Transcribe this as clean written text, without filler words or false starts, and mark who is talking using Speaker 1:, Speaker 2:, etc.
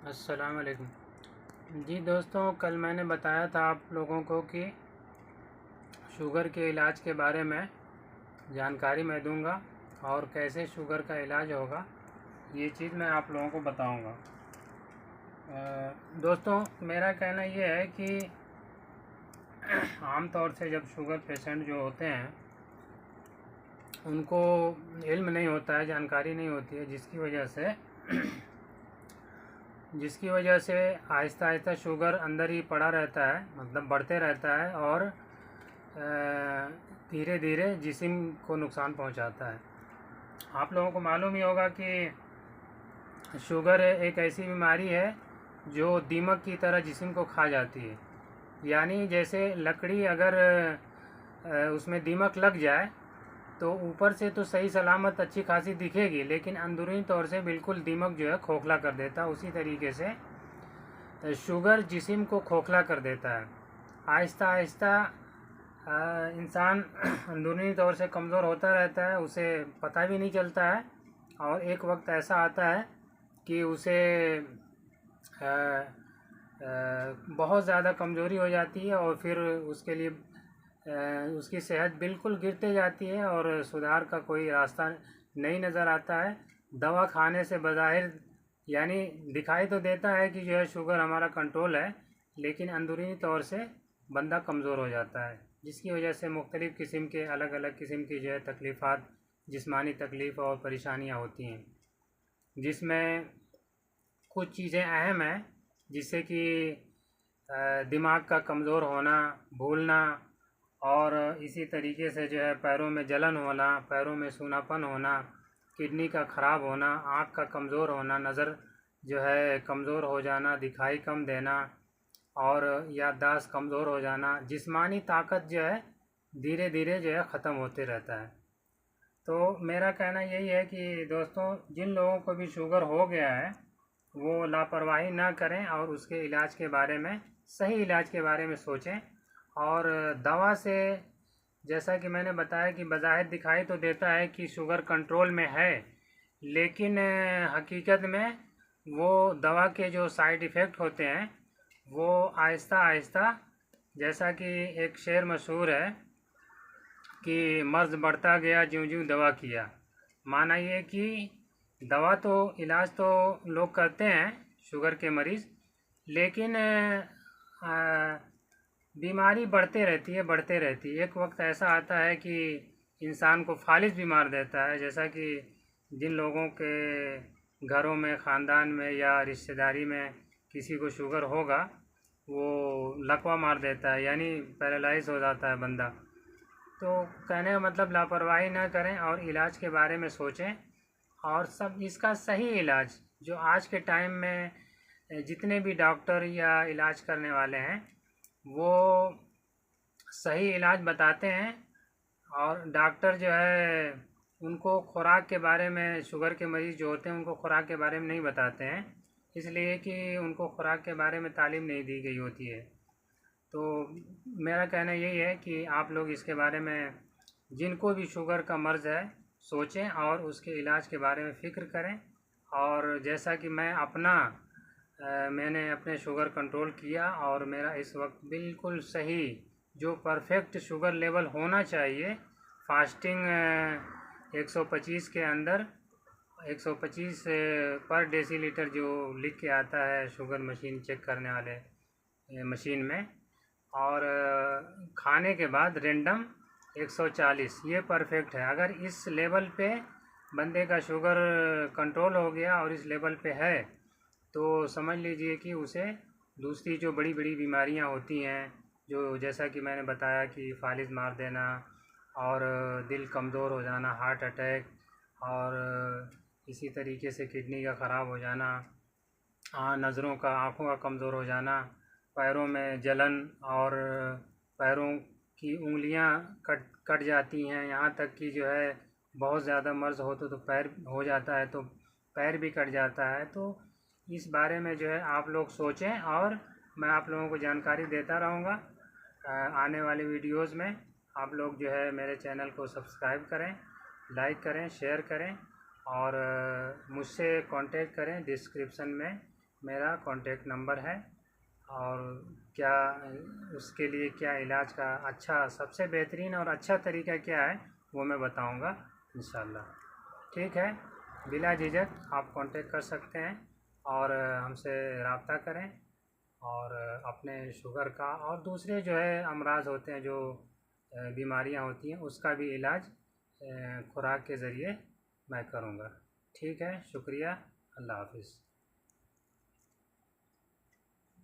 Speaker 1: अस्सलाम वालेकुम जी दोस्तों, कल मैंने बताया था आप लोगों को कि शुगर के इलाज के बारे में जानकारी मैं दूंगा और कैसे शुगर का इलाज होगा, ये चीज़ मैं आप लोगों को बताऊंगा। दोस्तों, मेरा कहना ये है कि आम तौर से जब शुगर पेशेंट जो होते हैं उनको इल्म नहीं होता है, जानकारी नहीं होती है, जिसकी वजह से आहिस्ता आहिस्ता शुगर अंदर ही पड़ा रहता है, मतलब बढ़ते रहता है और धीरे धीरे जिस्म को नुकसान पहुंचाता है। आप लोगों को मालूम ही होगा कि शुगर एक ऐसी बीमारी है जो दीमक की तरह जिस्म को खा जाती है। यानी जैसे लकड़ी अगर उसमें दीमक लग जाए तो ऊपर से तो सही सलामत अच्छी खासी दिखेगी, लेकिन अंदरूनी तौर से बिल्कुल दीमक जो है खोखला कर देता है। उसी तरीके से शुगर जिस्म को खोखला कर देता है। आहिस्ता आहिस्ता इंसान अंदरूनी तौर से कमज़ोर होता रहता है, उसे पता भी नहीं चलता है और एक वक्त ऐसा आता है कि उसे बहुत ज़्यादा कमज़ोरी हो जाती है और फिर उसके लिए उसकी सेहत बिल्कुल गिरते जाती है और सुधार का कोई रास्ता नहीं नज़र आता है। दवा खाने से बज़ाहिर यानी दिखाई तो देता है कि जो है शुगर हमारा कंट्रोल है, लेकिन अंदरूनी तौर से बंदा कमज़ोर हो जाता है, जिसकी वजह से मुख्तलिफ़ किस्म के अलग अलग किस्म की जो है तकलीफ़ात, जिस्मानी तकलीफ़ और परेशानियाँ होती हैं, जिसमें कुछ चीज़ें अहम हैं, जिससे कि दिमाग का कमज़ोर होना, भूलना और इसी तरीके से जो है पैरों में जलन होना, पैरों में सूनापन होना, किडनी का ख़राब होना, आँख का कमज़ोर होना, नज़र जो है कमज़ोर हो जाना, दिखाई कम देना और याददाश्त कमज़ोर हो जाना, जिस्मानी ताकत जो है धीरे धीरे जो है ख़त्म होते रहता है। तो मेरा कहना यही है कि दोस्तों, जिन लोगों को भी शुगर हो गया है वो लापरवाही ना करें और उसके इलाज के बारे में, सही इलाज के बारे में सोचें। और दवा से, जैसा कि मैंने बताया कि बज़ाहिर दिखाई तो देता है कि शुगर कंट्रोल में है, लेकिन हकीकत में वो दवा के जो साइड इफ़ेक्ट होते हैं वो आहिस्ता आहिस्ता, जैसा कि एक शेर मशहूर है कि मर्ज़ बढ़ता गया ज्यों ज्यों दवा किया। माना ये कि दवा तो, इलाज तो लोग करते हैं शुगर के मरीज़, लेकिन बीमारी बढ़ते रहती है। एक वक्त ऐसा आता है कि इंसान को फालिज बीमार देता है, जैसा कि जिन लोगों के घरों में, ख़ानदान में या रिश्तेदारी में किसी को शुगर होगा वो लकवा मार देता है, यानी पैरालाइज हो जाता है बंदा। तो कहने का मतलब लापरवाही ना करें और इलाज के बारे में सोचें, और सब इसका सही इलाज जो आज के टाइम में जितने भी डॉक्टर या इलाज करने वाले हैं वो सही इलाज बताते हैं। और डॉक्टर जो है उनको खुराक के बारे में, शुगर के मरीज़ जो होते हैं उनको खुराक के बारे में नहीं बताते हैं, इसलिए कि उनको खुराक के बारे में तालीम नहीं दी गई होती है। तो मेरा कहना यही है कि आप लोग इसके बारे में, जिनको भी शुगर का मर्ज़ है, सोचें और उसके इलाज के बारे में फ़िक्र करें। और जैसा कि मैंने अपने शुगर कंट्रोल किया और मेरा इस वक्त बिल्कुल सही, जो परफेक्ट शुगर लेवल होना चाहिए, फास्टिंग 125 के अंदर, 125 पर डेसीलीटर जो लिख के आता है शुगर मशीन चेक करने वाले मशीन में, और खाने के बाद रेंडम 140, ये परफेक्ट है। अगर इस लेवल पे बंदे का शुगर कंट्रोल हो गया और इस लेवल पे है तो समझ लीजिए कि उसे दूसरी जो बड़ी बड़ी बीमारियां होती हैं, जो जैसा कि मैंने बताया कि फालिज मार देना और दिल कमज़ोर हो जाना, हार्ट अटैक, और इसी तरीके से किडनी का ख़राब हो जाना, नज़रों का, आँखों का कमज़ोर हो जाना, पैरों में जलन और पैरों की उंगलियां कट कट जाती हैं, यहाँ तक कि जो है बहुत ज़्यादा मर्ज़ हो तो पैर हो जाता है तो पैर भी कट जाता है। तो इस बारे में जो है आप लोग सोचें और मैं आप लोगों को जानकारी देता रहूँगा आने वाले वीडियोज़ में। आप लोग जो है मेरे चैनल को सब्सक्राइब करें, लाइक करें, शेयर करें और मुझसे कांटेक्ट करें। डिस्क्रिप्शन में मेरा कॉन्टेक्ट नंबर है, और क्या उसके लिए क्या इलाज का अच्छा सबसे बेहतरीन और अच्छा तरीका क्या है वो मैं बताऊंगा इंशाल्लाह। ठीक है, बिला झिझक आप कांटेक्ट कर सकते हैं और हमसे रब्ता करें, और अपने शुगर का और दूसरे जो है अमराज होते हैं, जो बीमारियां होती हैं, उसका भी इलाज खुराक के ज़रिए मैं करूँगा। ठीक है, शुक्रिया, अल्लाह हाफिज़।